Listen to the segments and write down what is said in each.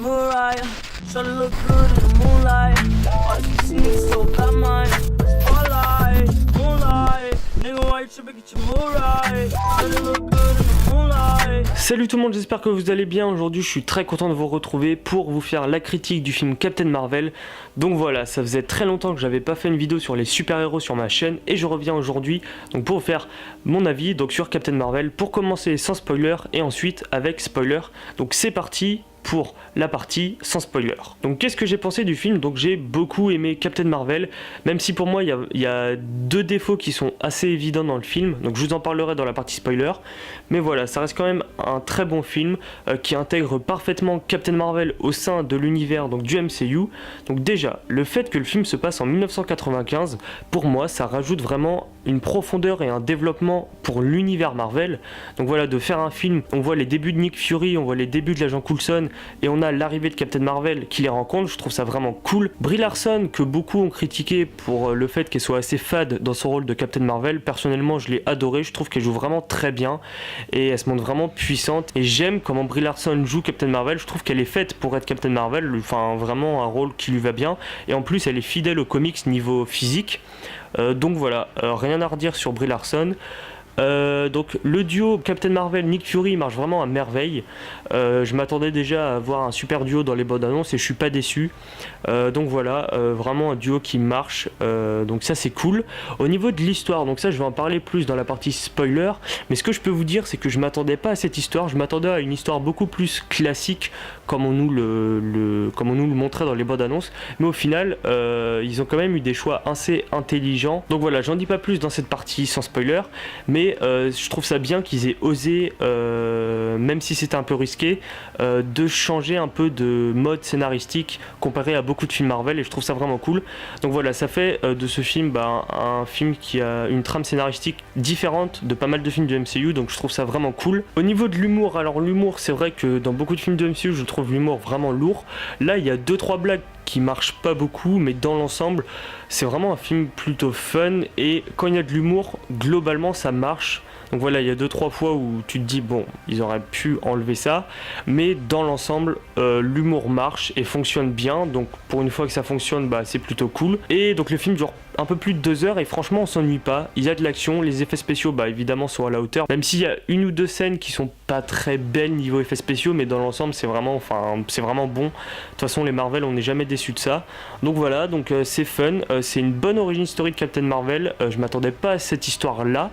Mariah. Tryna look good in the moonlight. All you see is so bad mind. Spotlight, moonlight. Nigga, why you trippin', get your mood right. Tryna look good in the moonlight. Salut tout le monde, j'espère que vous allez bien. Aujourd'hui je suis très content de vous retrouver pour vous faire la critique du film Captain Marvel. Donc voilà, ça faisait très longtemps que j'avais pas fait une vidéo sur les super-héros sur ma chaîne et je reviens aujourd'hui donc pour vous faire mon avis donc sur Captain Marvel, pour commencer sans spoiler et ensuite avec spoiler. Donc c'est parti pour la partie sans spoiler. Donc qu'est-ce que j'ai pensé du film? Donc j'ai beaucoup aimé Captain Marvel, même si pour moi il y a deux défauts qui sont assez évidents dans le film, donc je vous en parlerai dans la partie spoiler, mais voilà, ça reste quand même un très bon film qui intègre parfaitement Captain Marvel au sein de l'univers donc du MCU. Donc déjà, le fait que le film se passe en 1995, pour moi ça rajoute vraiment une profondeur et un développement pour l'univers Marvel. Donc voilà, de faire un film, on voit les débuts de Nick Fury, on voit les débuts de l'agent Coulson, et on a l'arrivée de Captain Marvel qui les rencontre, je trouve ça vraiment cool. Brie Larson, que beaucoup ont critiqué pour le fait qu'elle soit assez fade dans son rôle de Captain Marvel, personnellement je l'ai adoré, je trouve qu'elle joue vraiment très bien, et elle se montre vraiment puissante, et j'aime comment Brie Larson joue Captain Marvel, je trouve qu'elle est faite pour être Captain Marvel, enfin vraiment un rôle qui lui va bien, et en plus elle est fidèle aux comics niveau physique. Donc voilà, rien à redire sur Brie Larson. Donc le duo Captain Marvel Nick Fury marche vraiment à merveille. Je m'attendais déjà à avoir un super duo dans les bandes annonces et je suis pas déçu. Donc voilà, vraiment un duo qui marche, donc ça c'est cool. Au niveau de l'histoire, donc ça je vais en parler plus dans la partie spoiler, mais ce que je peux vous dire c'est que je m'attendais pas à cette histoire, je m'attendais à une histoire beaucoup plus classique comme on nous le montrait dans les bandes annonces, mais au final ils ont quand même eu des choix assez intelligents. Donc voilà, j'en dis pas plus dans cette partie sans spoiler, mais je trouve ça bien qu'ils aient osé, même si c'était un peu risqué, de changer un peu de mode scénaristique comparé à beaucoup de films Marvel, et je trouve ça vraiment cool. Donc voilà, ça fait de ce film un film qui a une trame scénaristique différente de pas mal de films de MCU, donc je trouve ça vraiment cool. Au niveau de l'humour, alors l'humour, c'est vrai que dans beaucoup de films de MCU je trouve l'humour vraiment lourd. Là il y a 2-3 blagues qui marchent pas beaucoup, mais dans l'ensemble c'est vraiment un film plutôt fun, et quand il y a de l'humour globalement ça marche. Donc voilà, il y a 2-3 fois où tu te dis bon, ils auraient pu enlever ça, mais dans l'ensemble l'humour marche et fonctionne bien, donc pour une fois que ça fonctionne, c'est plutôt cool. Et donc le film dure un peu plus de 2 heures et franchement on s'ennuie pas, il y a de l'action, les effets spéciaux évidemment sont à la hauteur, même s'il y a une ou deux scènes qui sont pas très belles niveau effets spéciaux, mais dans l'ensemble c'est vraiment bon. De toute façon les Marvel, on n'est jamais déçu de ça. Donc voilà, donc c'est fun, c'est une bonne origin story de Captain Marvel. Je m'attendais pas à cette histoire là,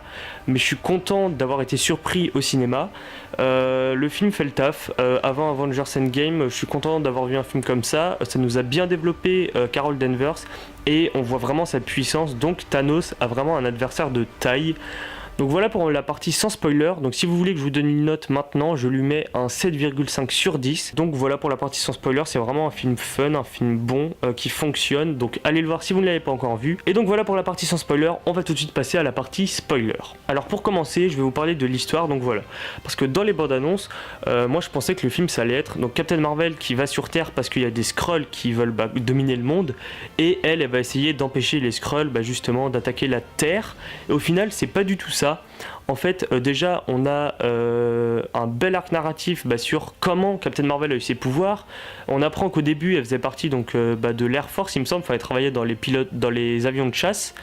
mais je suis content d'avoir été surpris au cinéma. Le film fait le taf. Avant Avengers Endgame, je suis content d'avoir vu un film comme ça. Ça nous a bien développé Carol Danvers et on voit vraiment sa puissance. Donc Thanos a vraiment un adversaire de taille. Donc voilà pour la partie sans spoiler. Donc si vous voulez que je vous donne une note maintenant, je lui mets un 7,5 sur 10. Donc voilà pour la partie sans spoiler, c'est vraiment un film fun, un film bon, qui fonctionne. Donc allez le voir si vous ne l'avez pas encore vu. Et donc voilà pour la partie sans spoiler, on va tout de suite passer à la partie spoiler. Alors pour commencer, je vais vous parler de l'histoire, donc voilà. Parce que dans les bandes annonces, moi je pensais que le film ça allait être donc Captain Marvel qui va sur Terre parce qu'il y a des Skrulls qui veulent dominer le monde. Et elle va essayer d'empêcher les Skrulls justement d'attaquer la Terre. Et au final, c'est pas du tout ça. En fait, déjà, on a un bel arc narratif sur comment Captain Marvel a eu ses pouvoirs. On apprend qu'au début, elle faisait partie de l'Air Force, il me semble, elle travaillait dans les avions de chasse.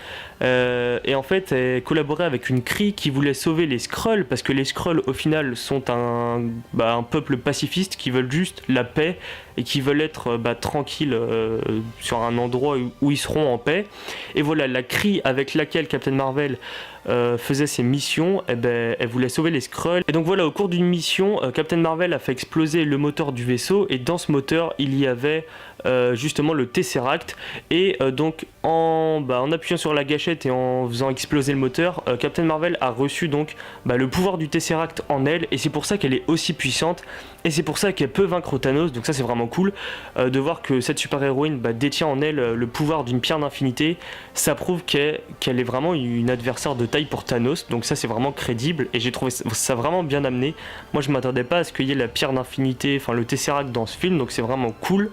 Et en fait, elle collaborait avec une Kree qui voulait sauver les Skrulls, parce que les Skrulls, au final, sont un peuple pacifiste qui veulent juste la paix et qui veulent être tranquilles sur un endroit où ils seront en paix. Et voilà, la Kree avec laquelle Captain Marvel faisait ses missions, elle voulait sauver les Skrulls. Et donc voilà, au cours d'une mission, Captain Marvel a fait exploser le moteur du vaisseau, et dans ce moteur il y avait justement le Tesseract, et donc en appuyant sur la gâchette et en faisant exploser le moteur, Captain Marvel a reçu donc le pouvoir du Tesseract en elle, et c'est pour ça qu'elle est aussi puissante, et c'est pour ça qu'elle peut vaincre Thanos. Donc ça c'est vraiment cool de voir que cette super héroïne détient en elle le pouvoir d'une pierre d'infinité. Ça prouve qu'elle est vraiment une adversaire de taille pour Thanos, donc ça c'est vraiment crédible, et j'ai trouvé ça vraiment bien amené. Moi je m'attendais pas à ce qu'il y ait la pierre d'infinité, enfin le Tesseract dans ce film, donc c'est vraiment cool.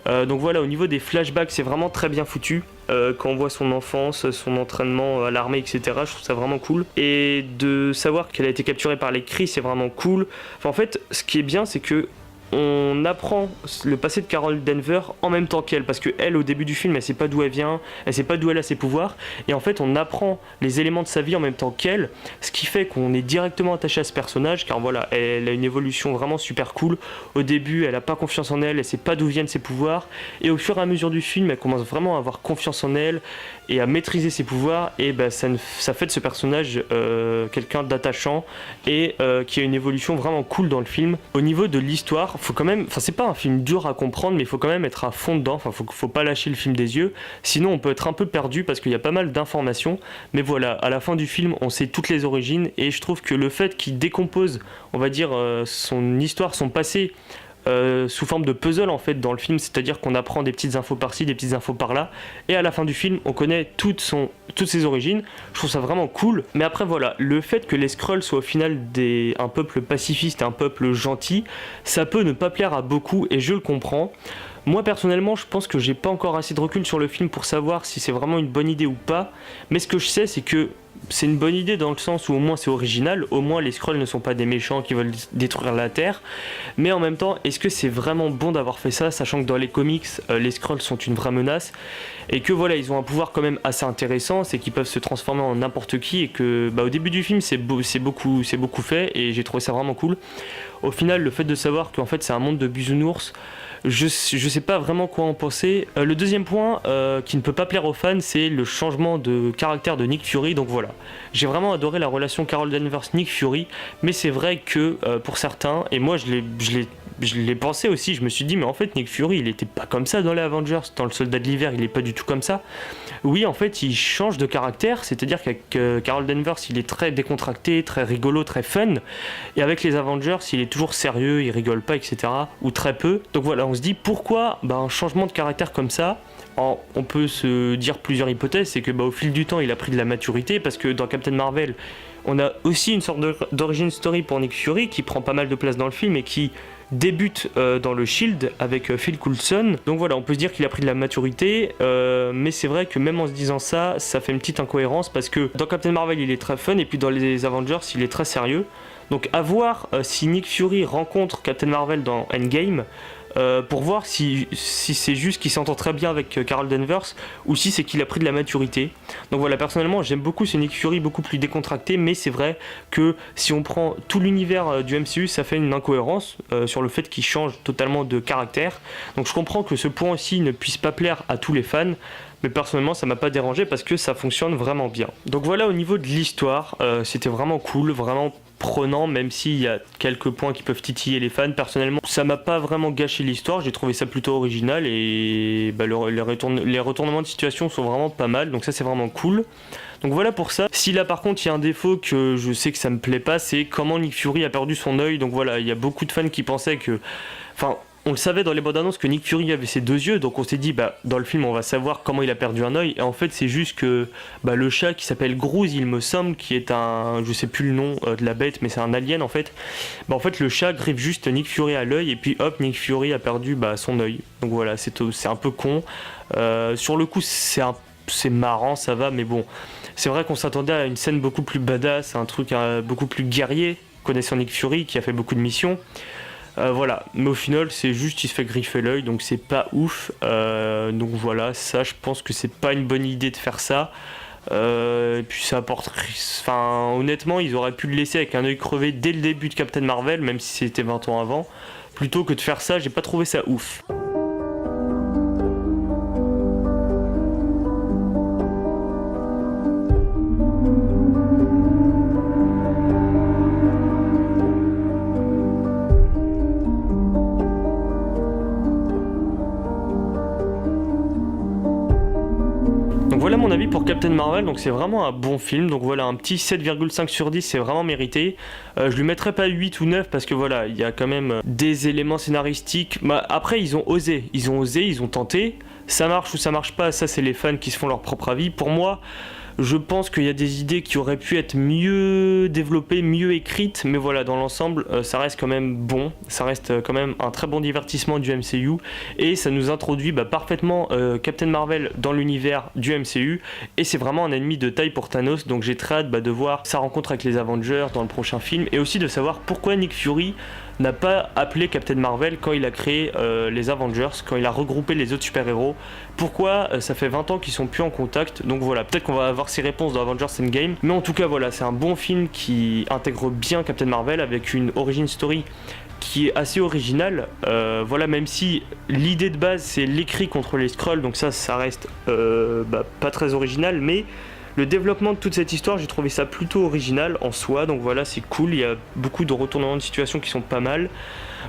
Donc voilà, au niveau des flashbacks, c'est vraiment très bien foutu. Quand on voit son enfance, son entraînement à l'armée, etc., je trouve ça vraiment cool. Et de savoir qu'elle a été capturée par les Kree, c'est vraiment cool. Enfin, en fait, ce qui est bien, c'est que on apprend le passé de Carol Danvers en même temps qu'elle, parce que elle, au début du film, elle sait pas d'où elle vient, elle sait pas d'où elle a ses pouvoirs, et en fait on apprend les éléments de sa vie en même temps qu'elle, ce qui fait qu'on est directement attaché à ce personnage, car voilà, elle a une évolution vraiment super cool. Au début elle a pas confiance en elle, elle sait pas d'où viennent ses pouvoirs, et au fur et à mesure du film elle commence vraiment à avoir confiance en elle et à maîtriser ses pouvoirs, et bah, ça fait de ce personnage quelqu'un d'attachant et qui a une évolution vraiment cool dans le film. Au niveau de l'histoire, faut quand même, enfin c'est pas un film dur à comprendre, mais il faut quand même être à fond dedans, enfin faut pas lâcher le film des yeux, sinon on peut être un peu perdu parce qu'il y a pas mal d'informations, mais voilà, à la fin du film on sait toutes les origines, et je trouve que le fait qu'il décompose, on va dire, son histoire, son passé, sous forme de puzzle en fait dans le film, c'est-à-dire qu'on apprend des petites infos par-ci, des petites infos par-là, et à la fin du film on connaît toutes ses origines. Je trouve ça vraiment cool. Mais après voilà, le fait que les Skrulls soient au final un peuple pacifiste, un peuple gentil, ça peut ne pas plaire à beaucoup, et je le comprends. Moi personnellement je pense que j'ai pas encore assez de recul sur le film pour savoir si c'est vraiment une bonne idée ou pas, mais ce que je sais c'est que c'est une bonne idée dans le sens où au moins c'est original, au moins les Skrulls ne sont pas des méchants qui veulent détruire la Terre, mais en même temps est-ce que c'est vraiment bon d'avoir fait ça, sachant que dans les comics les Skrulls sont une vraie menace, et que voilà ils ont un pouvoir quand même assez intéressant, c'est qu'ils peuvent se transformer en n'importe qui, et que bah, au début du film c'est beaucoup fait, et j'ai trouvé ça vraiment cool. Au final le fait de savoir qu'en fait c'est un monde de bisounours, je sais pas vraiment quoi en penser. Le deuxième point qui ne peut pas plaire aux fans, c'est le changement de caractère de Nick Fury. Donc voilà, j'ai vraiment adoré la relation Carol Danvers-Nick Fury, mais c'est vrai que pour certains, et moi je l'ai pensé aussi, je me suis dit mais en fait Nick Fury il était pas comme ça dans les Avengers, dans le Soldat de l'hiver il est pas du tout comme ça. Oui en fait il change de caractère, c'est-à-dire qu'avec Carol Danvers il est très décontracté, très rigolo, très fun, et avec les Avengers il est toujours sérieux, il rigole pas, etc., ou très peu. Donc voilà, on se dit pourquoi un changement de caractère comme ça. On peut se dire plusieurs hypothèses, c'est que au fil du temps il a pris de la maturité, parce que dans Captain Marvel on a aussi une sorte d'origin story pour Nick Fury qui prend pas mal de place dans le film et qui débute dans le Shield avec Phil Coulson. Donc voilà, on peut se dire qu'il a pris de la maturité, mais c'est vrai que même en se disant ça, ça fait une petite incohérence, parce que dans Captain Marvel il est très fun, et puis dans les Avengers il est très sérieux. Donc à voir si Nick Fury rencontre Captain Marvel dans Endgame, pour voir si c'est juste qu'il s'entend très bien avec Carol Danvers, ou si c'est qu'il a pris de la maturité. Donc voilà, personnellement j'aime beaucoup ce Nick Fury beaucoup plus décontracté, mais c'est vrai que si on prend tout l'univers du MCU, ça fait une incohérence sur le fait qu'il change totalement de caractère. Donc je comprends que ce point aussi ne puisse pas plaire à tous les fans, mais personnellement ça m'a pas dérangé parce que ça fonctionne vraiment bien. Donc voilà, au niveau de l'histoire, c'était vraiment cool, vraiment prenant, même s'il y a quelques points qui peuvent titiller les fans. Personnellement ça m'a pas vraiment gâché l'histoire, j'ai trouvé ça plutôt original, et les retournements de situation sont vraiment pas mal, donc ça c'est vraiment cool. Donc voilà pour ça. Si là par contre il y a un défaut que je sais que ça me plaît pas, c'est comment Nick Fury a perdu son œil. Donc voilà, il y a beaucoup de fans qui pensaient que, enfin on le savait dans les bandes annonces que Nick Fury avait ses deux yeux, donc on s'est dit dans le film on va savoir comment il a perdu un œil, et en fait c'est juste que le chat qui s'appelle Groose, il me semble, qui est je sais plus le nom de la bête, mais c'est un alien en fait. En fait le chat griffe juste Nick Fury à l'œil, et puis hop, Nick Fury a perdu son œil. Donc voilà, c'est un peu con. Sur le coup c'est marrant, ça va, mais bon, c'est vrai qu'on s'attendait à une scène beaucoup plus badass, un truc beaucoup plus guerrier, connaissant Nick Fury qui a fait beaucoup de missions. Voilà, mais au final c'est juste il se fait griffer l'œil, donc c'est pas ouf. Donc voilà, ça je pense que c'est pas une bonne idée de faire ça. Et puis ça apporte, enfin honnêtement ils auraient pu le laisser avec un œil crevé dès le début de Captain Marvel, même si c'était 20 ans avant, plutôt que de faire ça. J'ai pas trouvé ça ouf. Voilà mon avis pour Captain Marvel, donc c'est vraiment un bon film, donc voilà un petit 7,5 sur 10, c'est vraiment mérité. Je lui mettrai pas 8 ou 9 parce que voilà, il y a quand même des éléments scénaristiques. Après ils ont osé, ils ont tenté, ça marche ou ça marche pas, ça c'est les fans qui se font leur propre avis. Pour moi, je pense qu'il y a des idées qui auraient pu être mieux développées, mieux écrites, mais voilà, dans l'ensemble, ça reste quand même bon, ça reste quand même un très bon divertissement du MCU, et ça nous introduit parfaitement Captain Marvel dans l'univers du MCU, et c'est vraiment un ennemi de taille pour Thanos, donc j'ai très hâte de voir sa rencontre avec les Avengers dans le prochain film, et aussi de savoir pourquoi Nick Fury n'a pas appelé Captain Marvel quand il a créé les Avengers, quand il a regroupé les autres super-héros. Pourquoi ça fait 20 ans qu'ils sont plus en contact. Donc voilà, peut-être qu'on va avoir ces réponses dans Avengers Endgame. Mais en tout cas voilà, c'est un bon film qui intègre bien Captain Marvel avec une origin story qui est assez originale. Voilà, même si l'idée de base c'est l'écrit contre les Skrulls, donc ça reste pas très original, mais le développement de toute cette histoire, j'ai trouvé ça plutôt original en soi, donc voilà, c'est cool, il y a beaucoup de retournements de situation qui sont pas mal.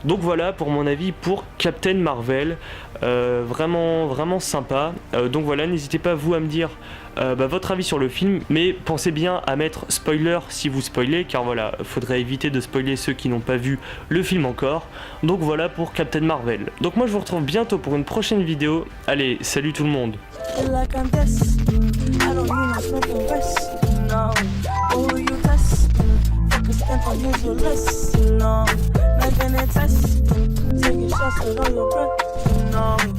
Donc voilà pour mon avis pour Captain Marvel, vraiment sympa. Donc voilà, n'hésitez pas vous à me dire votre avis sur le film, mais pensez bien à mettre spoiler si vous spoilez, car voilà, faudrait éviter de spoiler ceux qui n'ont pas vu le film encore. Donc voilà pour Captain Marvel. Donc moi je vous retrouve bientôt pour une prochaine vidéo. Allez, salut tout le monde. Feel like I'm destined. I don't need no smoking resting, no. Who are you testing? Focus and here's your lesson, no. Nothing to test. Taking shots with all your breath, no.